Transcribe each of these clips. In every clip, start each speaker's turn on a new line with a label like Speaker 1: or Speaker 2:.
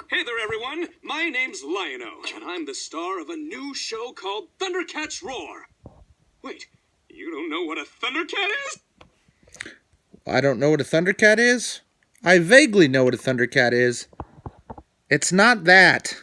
Speaker 1: Hey there, everyone. My name's Lion-O, and I'm the star of a new show called Thundercats Roar. Wait, you don't know what a Thundercat is?
Speaker 2: I don't know what a Thundercat is? I vaguely know what a Thundercat is. It's not that.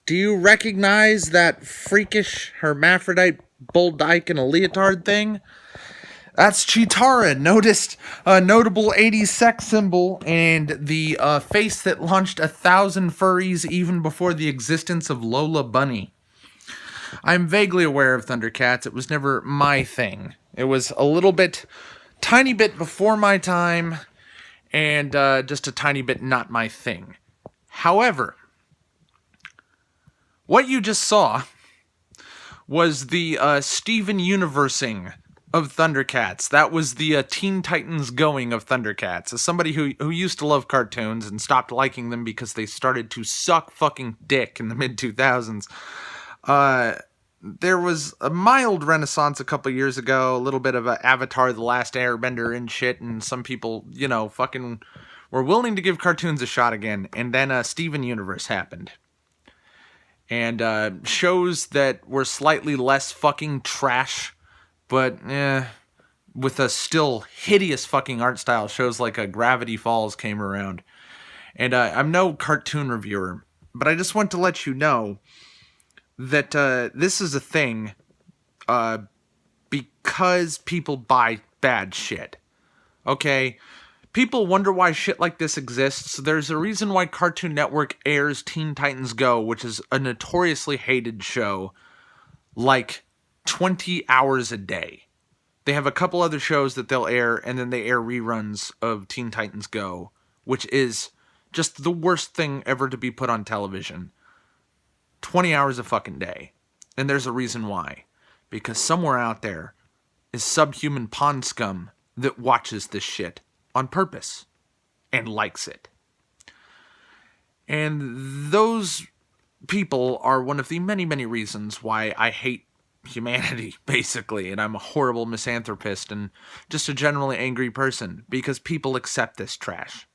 Speaker 2: Do you recognize that freakish hermaphrodite bull dyke in a leotard thing? That's Cheetara, notable 80s sex symbol, and the face that launched 1,000 furries even before the existence of Lola Bunny. I'm vaguely aware of Thundercats. It was never my thing. It was tiny bit before my time, and just a tiny bit not my thing. However, what you just saw was the Steven Universing of Thundercats. That was the Teen Titans going of Thundercats. As somebody who used to love cartoons and stopped liking them because they started to suck fucking dick in the mid-2000s, there was a mild renaissance a couple years ago, a little bit of a Avatar The Last Airbender and shit, and some people, fucking were willing to give cartoons a shot again, and then Steven Universe happened. And shows that were slightly less fucking trash, but with a still hideous fucking art style, shows like Gravity Falls came around. And I'm no cartoon reviewer, but I just want to let you know that this is a thing because people buy bad shit. Okay? People wonder why shit like this exists. There's a reason why Cartoon Network airs Teen Titans Go, which is a notoriously hated show, like 20 hours a day. They have a couple other shows that they'll air, and then they air reruns of Teen Titans Go, which is just the worst thing ever to be put on television. 20 hours a fucking day. And there's a reason why. Because somewhere out there is subhuman pond scum that watches this shit on purpose and likes it. And those people are one of the many, many reasons why I hate humanity, basically, and I'm a horrible misanthropist and just a generally angry person, because people accept this trash.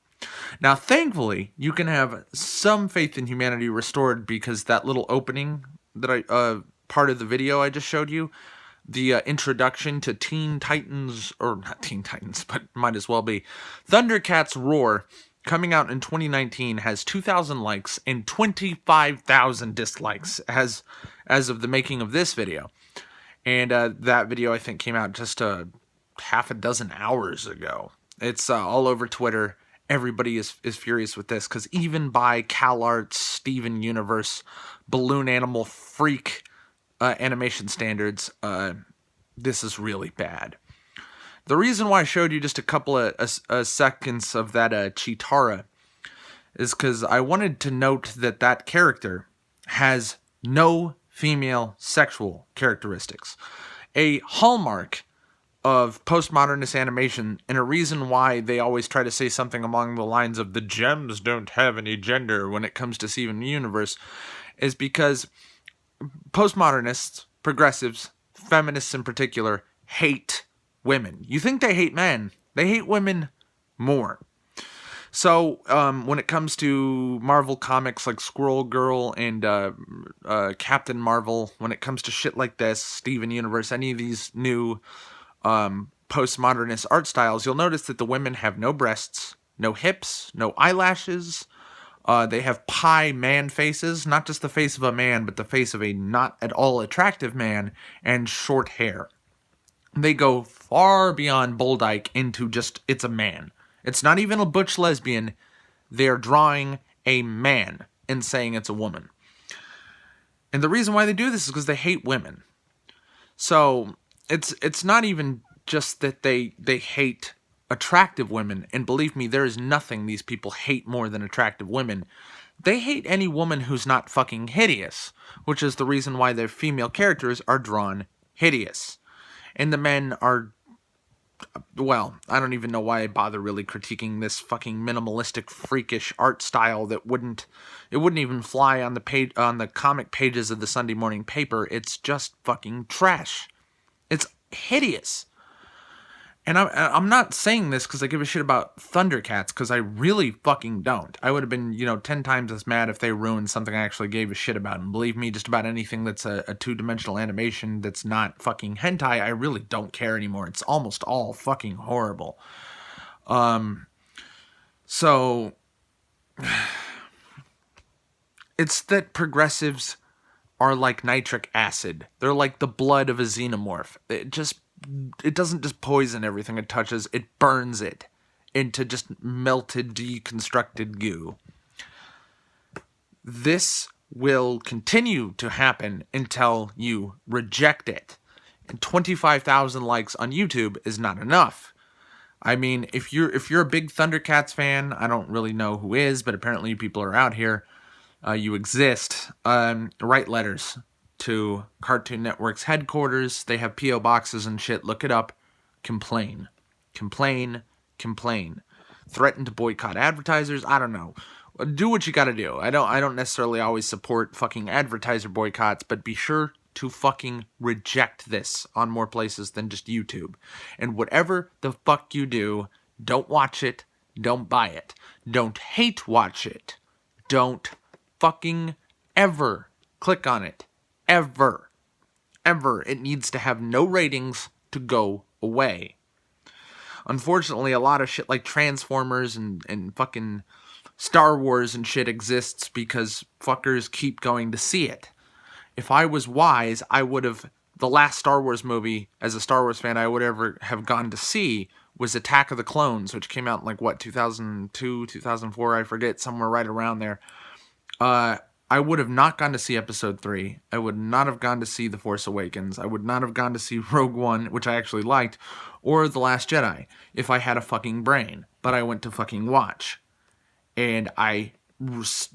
Speaker 2: Now, thankfully, you can have some faith in humanity restored, because that little opening that part of the video I just showed you, the introduction to Teen Titans, or not Teen Titans, but might as well be, Thundercats Roar, coming out in 2019, has 2,000 likes and 25,000 dislikes as of the making of this video. And that video, I think, came out just half a dozen hours ago. It's all over Twitter. Everybody is furious with this, because even by CalArts, Steven Universe, Balloon Animal Freak animation standards, this is really bad. The reason why I showed you just a couple of seconds of that Cheetara is because I wanted to note that character has no female sexual characteristics. A hallmark of postmodernist animation, and a reason why they always try to say something along the lines of the gems don't have any gender when it comes to Steven Universe, is because postmodernists, progressives, feminists in particular, hate women. You think they hate men, they hate women more. So, when it comes to Marvel comics like Squirrel Girl and Captain Marvel, when it comes to shit like this, Steven Universe, any of these new postmodernist art styles, you'll notice that the women have no breasts, no hips, no eyelashes. They have pie man faces, not just the face of a man, but the face of a not at all attractive man, and short hair. They go far beyond Bull Dyke into just, it's a man. It's not even a butch lesbian. They're drawing a man and saying it's a woman. And the reason why they do this is because they hate women. So, it's not even just that they hate attractive women, and believe me, there is nothing these people hate more than attractive women. They hate any woman who's not fucking hideous, which is the reason why their female characters are drawn hideous. And the men are, well, I don't even know why I bother really critiquing this fucking minimalistic, freakish art style that wouldn't even fly on the comic pages of the Sunday morning paper. It's just fucking trash. It's hideous. And I'm not saying this because I give a shit about Thundercats, because I really fucking don't. I would have been, 10 times as mad if they ruined something I actually gave a shit about. And believe me, just about anything that's a two-dimensional animation that's not fucking hentai, I really don't care anymore. It's almost all fucking horrible. So it's that progressives are like nitric acid. They're like the blood of a xenomorph. It doesn't just poison everything it touches, it burns it into just melted, deconstructed goo. This will continue to happen until you reject it. And 25,000 likes on YouTube is not enough. I mean, if you're a big Thundercats fan, I don't really know who is, but apparently people are out here. You exist. Write letters to Cartoon Network's headquarters. They have P.O. boxes and shit. Look it up. Complain. Complain. Complain. Threaten to boycott advertisers. I don't know. Do what you gotta do. I don't necessarily always support fucking advertiser boycotts, but be sure to fucking reject this on more places than just YouTube. And whatever the fuck you do, don't watch it. Don't buy it. Don't hate watch it. Don't fucking ever click on it. Ever. Ever. It needs to have no ratings to go away. Unfortunately, a lot of shit like Transformers and fucking Star Wars and shit exists because fuckers keep going to see it. If I was wise, I would have... The last Star Wars movie, as a Star Wars fan, I would ever have gone to see was Attack of the Clones, which came out in, 2002, 2004, I forget, somewhere right around there. I would have not gone to see Episode 3. I would not have gone to see The Force Awakens. I would not have gone to see Rogue One, which I actually liked, or The Last Jedi, if I had a fucking brain. But I went to fucking watch. And I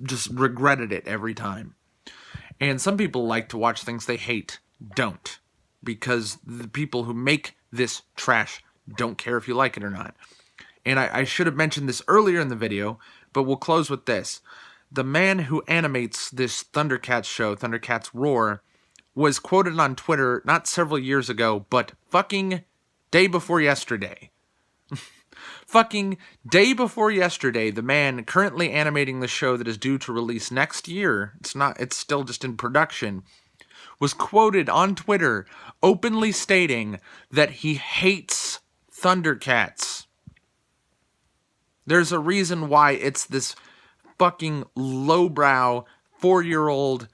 Speaker 2: just regretted it every time. And some people like to watch things they hate. Don't. Because the people who make this trash don't care if you like it or not. And I should have mentioned this earlier in the video, but we'll close with this. The man who animates this Thundercats show, Thundercats Roar, was quoted on Twitter not several years ago, but fucking day before yesterday. Fucking day before yesterday, the man currently animating the show that is due to release next year, it's still just in production, was quoted on Twitter openly stating that he hates Thundercats. There's a reason why it's this fucking lowbrow 4-year-old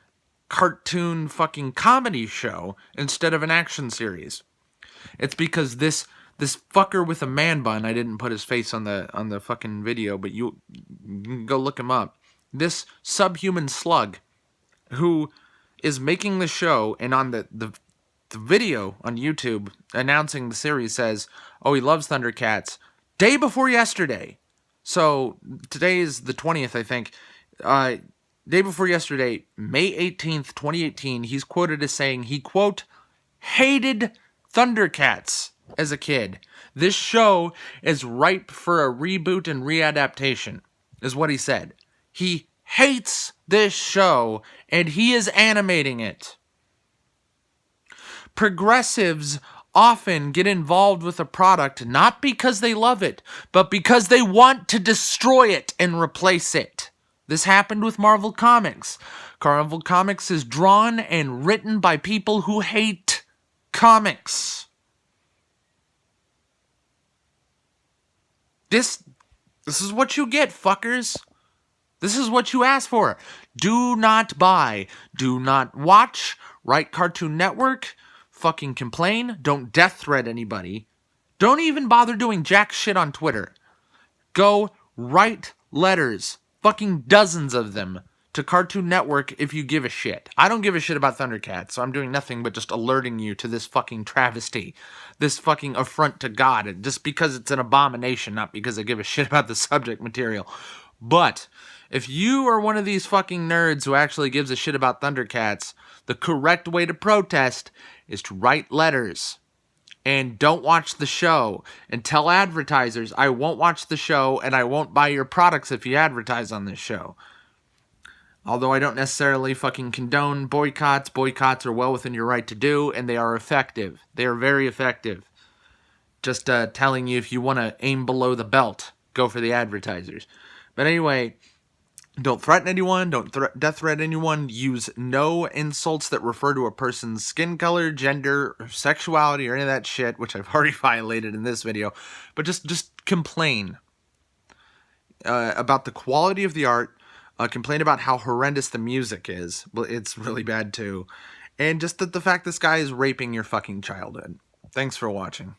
Speaker 2: cartoon fucking comedy show instead of an action series. It's because this fucker with a man bun, I didn't put his face on the fucking video, but you can go look him up. This subhuman slug who is making the show, and on the video on YouTube announcing the series says, oh, he loves Thundercats, day before yesterday. So, today is the 20th, I think. Day before yesterday, May 18th, 2018, he's quoted as saying he, quote, hated Thundercats as a kid. This show is ripe for a reboot and readaptation, is what he said. He hates this show, and he is animating it. Progressives often get involved with a product not because they love it, but because they want to destroy it and replace it. This happened with Marvel Comics. Marvel Comics is drawn and written by people who hate comics. This is what you get, fuckers. This is what you ask for. Do not buy. Do not watch. Write Cartoon Network. Fucking complain. Don't death threat anybody. Don't even bother doing jack shit on Twitter. Go write letters. Fucking dozens of them. To Cartoon Network if you give a shit. I don't give a shit about Thundercats, so I'm doing nothing but just alerting you to this fucking travesty. This fucking affront to God. Just because it's an abomination, not because I give a shit about the subject material. But if you are one of these fucking nerds who actually gives a shit about Thundercats, the correct way to protest is to write letters. And don't watch the show. And tell advertisers, I won't watch the show and I won't buy your products if you advertise on this show. Although I don't necessarily fucking condone boycotts. Boycotts are well within your right to do, and they are effective. They are very effective. Just telling you if you want to aim below the belt, go for the advertisers. But anyway, don't threaten anyone, don't death threat anyone, use no insults that refer to a person's skin color, gender, or sexuality, or any of that shit, which I've already violated in this video. But just complain about the quality of the art, complain about how horrendous the music is. It's really bad too. And just the fact this guy is raping your fucking childhood. Thanks for watching.